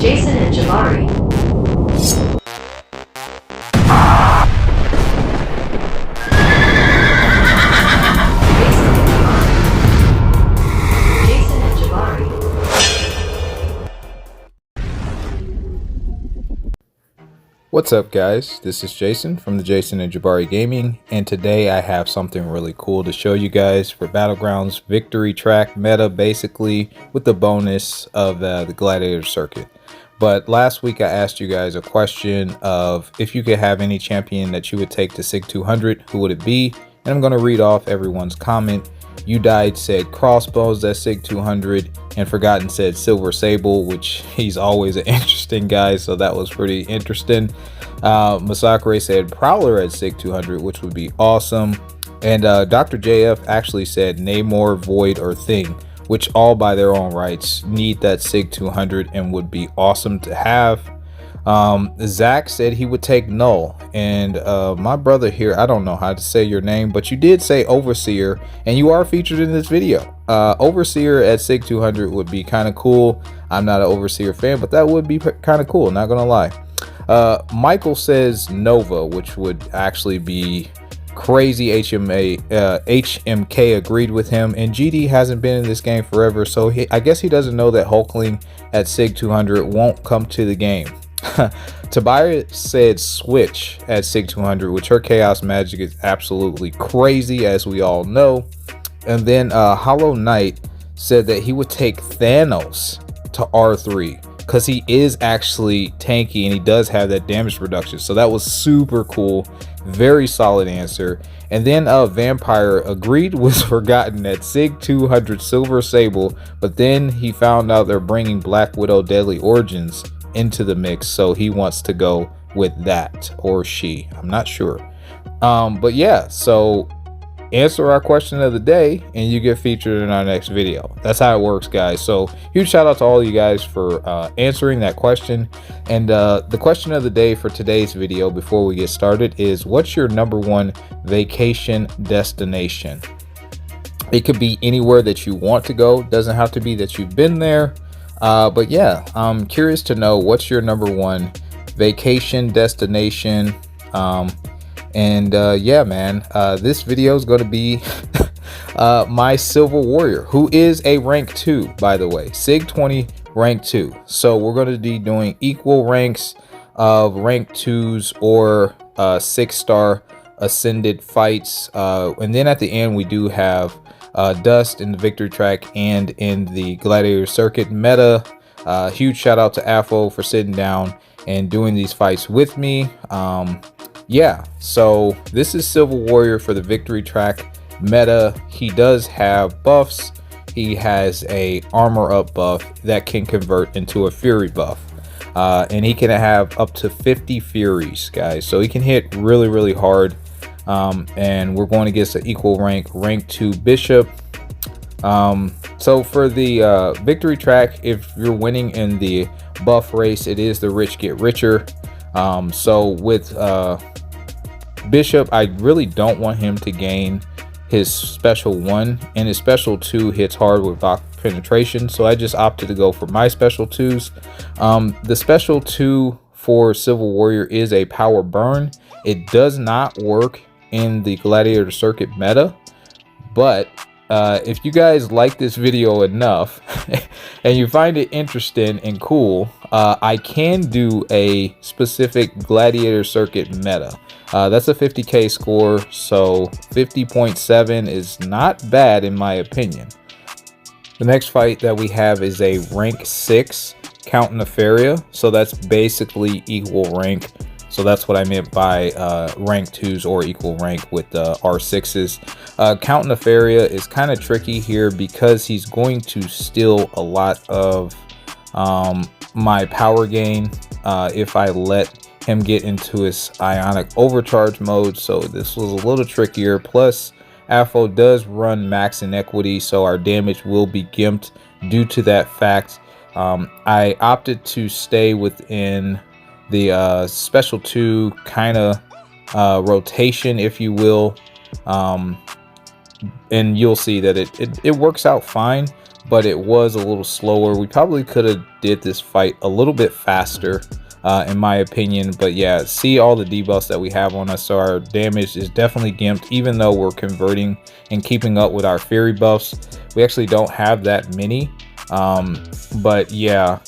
Jason and Jabari. Jason and Jabari. What's up, guys? This is Jason from the Jason and Jabari Gaming, and today I have something really cool to show you guys for Battlegrounds Victory Track meta, basically with the bonus of the Gladiator Circuit. But last week I asked you guys a question of if you could have any champion that you would take to SIG 200, who would it be? And I'm going to read off everyone's comment. You Died said Crossbows at SIG 200, and Forgotten said Silver Sable, which he's always an interesting guy, so that was pretty interesting. Masakure said Prowler at SIG 200, which would be awesome. And Dr. JF actually said Namor, Void, or Thing, which all by their own rights need that SIG 200 and would be awesome to have. Zach said he would take Null, and my brother here, I don't know how to say your name, but you did say Overseer, and you are featured in this video. Overseer at SIG 200 would be kind of cool. I'm not an Overseer fan, but that would be kind of cool, not gonna lie. Michael says Nova, which would actually be crazy. HMK agreed with him, and GD hasn't been in this game forever, so I guess he doesn't know that Hulkling at SIG 200 won't come to the game. Tobias said Switch at SIG 200, which her chaos magic is absolutely crazy, as we all know. And then Hollow Knight said that he would take Thanos to R3 because he is actually tanky and he does have that damage reduction. So that was super cool. Very solid answer. And then Vampire agreed with Forgotten at SIG 200 Silver Sable, but then he found out they're bringing Black Widow Deadly Origins into the mix, so he wants to go with that, or she, I'm not sure. But yeah, so answer our question of the day and you get featured in our next video. That's how it works, guys. So huge shout out to all you guys for answering that question. And the question of the day for today's video, before we get started, is what's your #1 vacation destination? It could be anywhere that you want to go, doesn't have to be that you've been there. But yeah, I'm curious to know what's your #1 vacation destination. Yeah, man, this video is going to be my Silver Warrior, who is a rank 2, by the way, SIG 20 rank 2. So we're going to be doing equal ranks of rank 2s or 6-star ascended fights. And then at the end, we do have Dust in the Victory Track and in the Gladiator Circuit meta. Huge shout out to Afo for sitting down and doing these fights with me. Yeah, so this is Silver Warrior for the Victory Track meta. He does have buffs. He has a armor up buff that can convert into a fury buff. And he can have up to 50 furies, guys. So he can hit really, really hard. And we're going against an equal rank 2 Bishop. So for the Victory Track, if you're winning in the buff race, it is the rich get richer. So with Bishop, I really don't want him to gain his special 1, and his special 2 hits hard with Bach penetration, so I just opted to go for my special 2s. The special 2 for Silver Warrior is a power burn. It does not work in the Gladiator Circuit meta, but if you guys like this video enough and you find it interesting and cool, I can do a specific Gladiator Circuit meta. That's a 50k score, so 50.7 is not bad in my opinion. The next fight that we have is a rank 6 Count Nefaria, so that's basically equal rank. So that's what I meant by rank 2s or equal rank with the R6s. Count Nefaria is kind of tricky here because he's going to steal a lot of my power gain if I let him get into his ionic overcharge mode. So this was a little trickier. Plus, Afo does run max inequity, so our damage will be gimped due to that fact. I opted to stay within the special 2 kind of rotation, if you will, and you'll see that it works out fine. but it was a little slower. We probably could have did this fight a little bit faster, in my opinion. But yeah, see all the debuffs that we have on us, so our damage is definitely gimped. Even though we're converting and keeping up with our fairy buffs, we actually don't have that many. But yeah,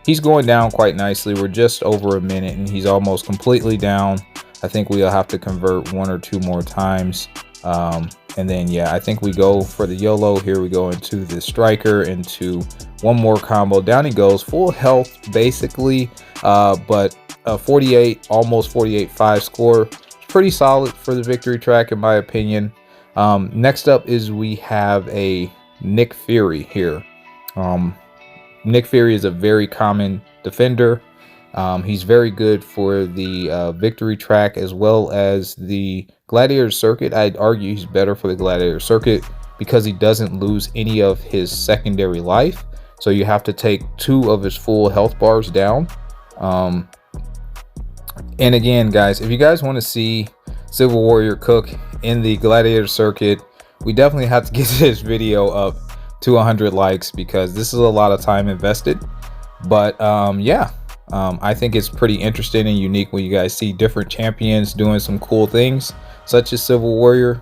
he's going down quite nicely. We're just over a minute and he's almost completely down. I think we'll have to convert 1 or 2 more times. And then yeah, I think we go for the YOLO. Here we go into the striker, into one more combo. Down he goes, full health basically, but 48, almost 48.5 score. Pretty solid for the victory track in my opinion. Next up is we have a Nefaria here. Nefaria is a very common defender. He's very good for the victory track as well as the gladiator circuit. I'd argue he's better for the gladiator circuit because he doesn't lose any of his secondary life. So you have to take 2 of his full health bars down. And again, guys, if you guys want to see Civil Warrior cook in the gladiator circuit, we definitely have to get this video up to 100 likes because this is a lot of time invested. But yeah, I think it's pretty interesting and unique when you guys see different champions doing some cool things such as Civil Warrior.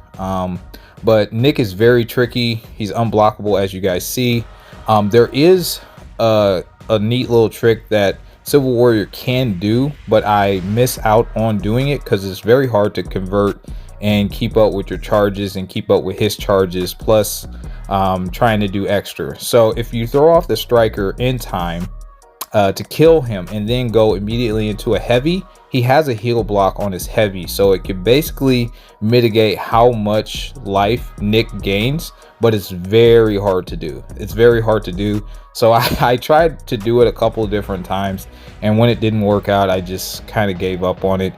But Nick is very tricky. He's unblockable, as you guys see. There is a neat little trick that Civil Warrior can do, but I miss out on doing it because it's very hard to convert and keep up with your charges and keep up with his charges, plus trying to do extra. So if you throw off the striker in time to kill him and then go immediately into a heavy, he has a heal block on his heavy, so it can basically mitigate how much life Nick gains, but it's very hard to do. It's very hard to do. So I tried to do it a couple of different times, and when it didn't work out, I just kind of gave up on it.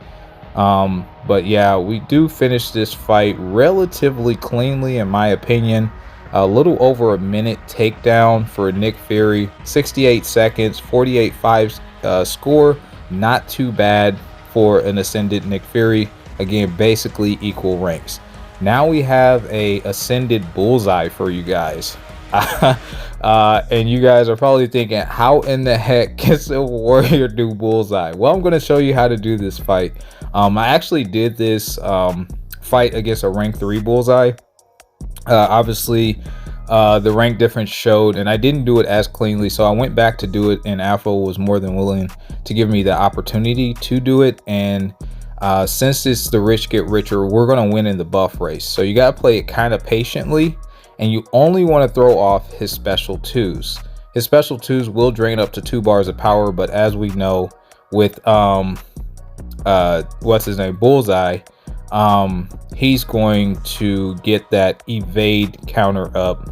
But yeah, we do finish this fight relatively cleanly in my opinion. A little over a minute takedown for Nefaria, 68 seconds, 48.5 score. Not too bad for an ascended Nefaria. Again, basically equal ranks. Now we have a ascended Bullseye for you guys. And you guys are probably thinking, how in the heck can Civil Warrior do Bullseye? Well, I'm going to show you how to do this fight. I actually did this fight against a rank 3 Bullseye. Obviously the rank difference showed, and I didn't do it as cleanly, so I went back to do it, and Afro was more than willing to give me the opportunity to do it. And since it's the rich get richer, we're going to win in the buff race, so you got to play it kind of patiently, and you only want to throw off his special 2s. His special 2s will drain up to 2 bars of power, but as we know with what's his name, Bullseye, he's going to get that evade counter up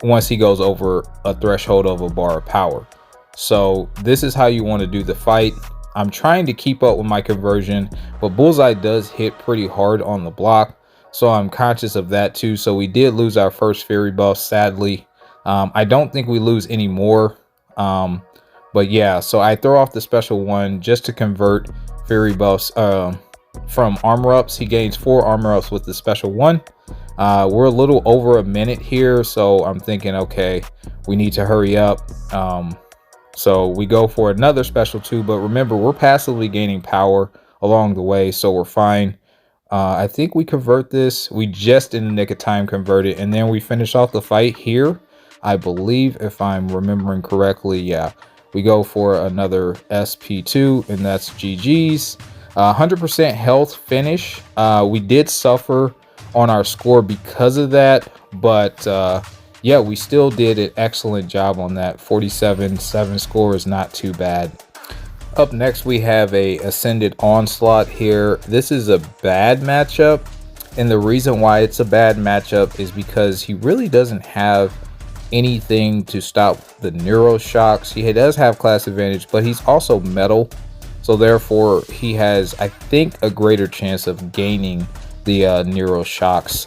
once he goes over a threshold of a bar of power. So this is how you want to do the fight. I'm trying to keep up with my conversion, but Bullseye does hit pretty hard on the block, so I'm conscious of that too. So we did lose our first fairy buff, sadly. I don't think we lose any more, but yeah, so I throw off the special 1 just to convert fairy buffs from armor ups. He gains 4 armor ups with the special 1. We're a little over a minute here, so I'm thinking, okay, we need to hurry up. So we go for another special 2, but remember, we're passively gaining power along the way, so we're fine. I think we convert this. We just in the nick of time convert it, and then we finish off the fight here, I believe, if I'm remembering correctly. Yeah, we go for another SP2, and that's GG's. 100% health finish. We did suffer on our score because of that, but yeah, we still did an excellent job on that. 47.7 score is not too bad. Up next, we have a ascended Onslaught here. This is a bad matchup, and the reason why it's a bad matchup is because he really doesn't have anything to stop the neuro shocks. He does have class advantage, but he's also metal, so therefore he has, I think, a greater chance of gaining the neuro shocks,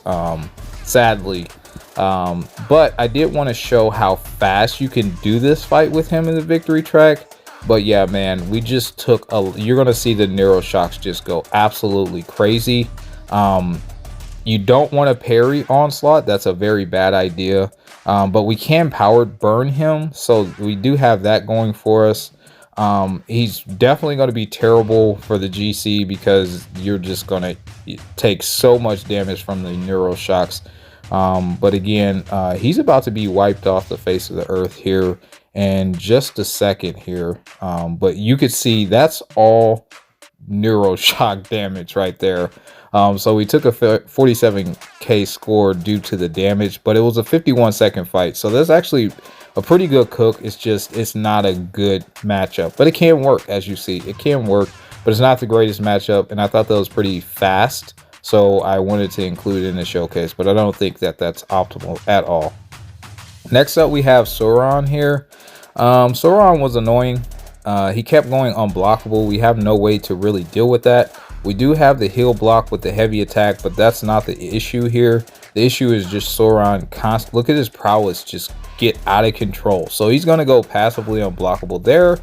sadly. But I did want to show how fast you can do this fight with him in the victory track. But yeah, man, we just took a, you're gonna see the neuro shocks just go absolutely crazy. You don't want to parry Onslaught. That's a very bad idea. But we can power burn him, so we do have that going for us. He's definitely going to be terrible for the GC because you're just going to take so much damage from the neural shocks. But again, he's about to be wiped off the face of the earth here in just a second here. But you could see that's all neural shock damage right there. So we took a 47k score due to the damage, but it was a 51-second fight, so that's actually a pretty good cook. It's not a good matchup, but it can work. As you see, it can work, but it's not the greatest matchup, and I thought that was pretty fast, so I wanted to include it in the showcase, but I don't think that that's optimal at all. Next up, we have Sauron here. Sauron was annoying. He kept going unblockable. We have no way to really deal with that. We do have the heal block with the heavy attack, but that's not the issue here. The issue is just Sauron look at his prowess just get out of control. So he's going to go passively unblockable there.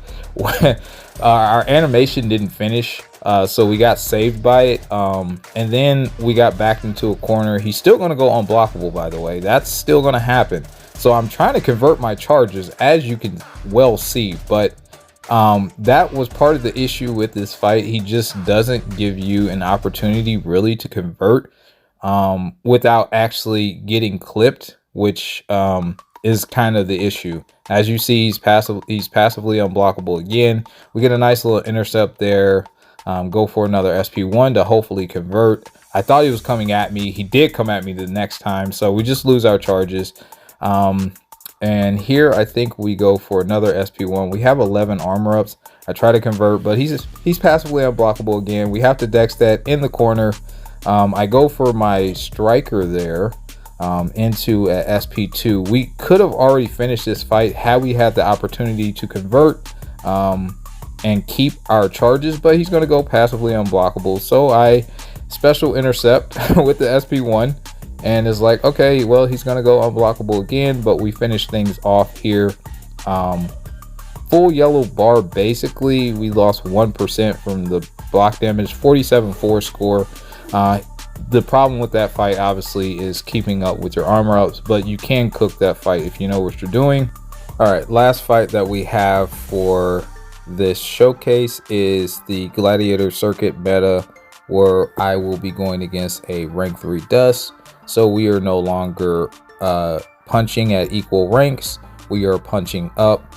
Our animation didn't finish, so we got saved by it. And then we got backed into a corner. He's still going to go unblockable, by the way. That's still going to happen. So I'm trying to convert my charges, as you can well see, but that was part of the issue with this fight. He just doesn't give you an opportunity really to convert without actually getting clipped, which is kind of the issue. As you see, he's passively unblockable again. We get a nice little intercept there. Go for another SP1 to hopefully convert. I thought he was coming at me. He did come at me the next time, so we just lose our charges. And here I think we go for another SP1. We have 11 armor ups. I try to convert, but he's passively unblockable again. We have to dex that in the corner. I go for my striker there into SP2. We could have already finished this fight had we had the opportunity to convert and keep our charges, but he's going to go passively unblockable. So I special intercept with the SP1. And it's like, okay, well, he's going to go unblockable again, but we finish things off here. Full yellow bar, basically. We lost 1% from the block damage, 47-4 score. The problem with that fight, obviously, is keeping up with your armor ups, but you can cook that fight if you know what you're doing. All right, last fight that we have for this showcase is the Gladiator Circuit meta, where I will be going against a rank 3 Dust. So we are no longer punching at equal ranks. We are punching up.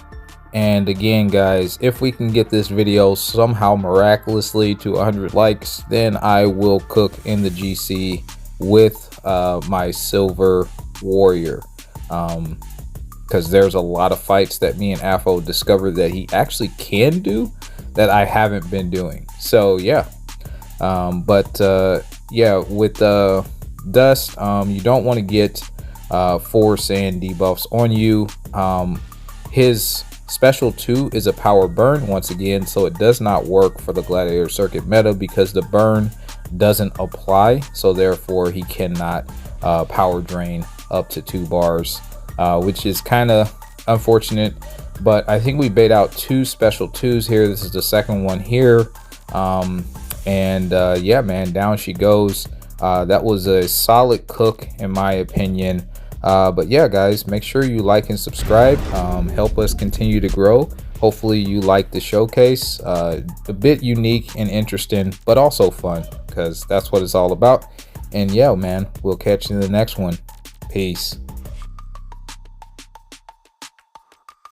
And again, guys, if we can get this video somehow miraculously to 100 likes, then I will cook in the GC with my Silver Warrior. Because there's a lot of fights that me and Afo discovered that he actually can do that I haven't been doing. So yeah. Yeah, with Dust, you don't want to get force and debuffs on you. His special 2 is a power burn once again, so it does not work for the Gladiator Circuit meta because the burn doesn't apply, so therefore he cannot power drain up to 2 bars, which is kind of unfortunate. But I think we bait out 2 special 2s here. This is the second one here. Yeah, man, down she goes. That was a solid cook in my opinion. But yeah, guys, make sure you like and subscribe. Help us continue to grow. Hopefully you like the showcase. A bit unique and interesting, but also fun, because that's what it's all about. And yeah, man, we'll catch you in the next one. Peace.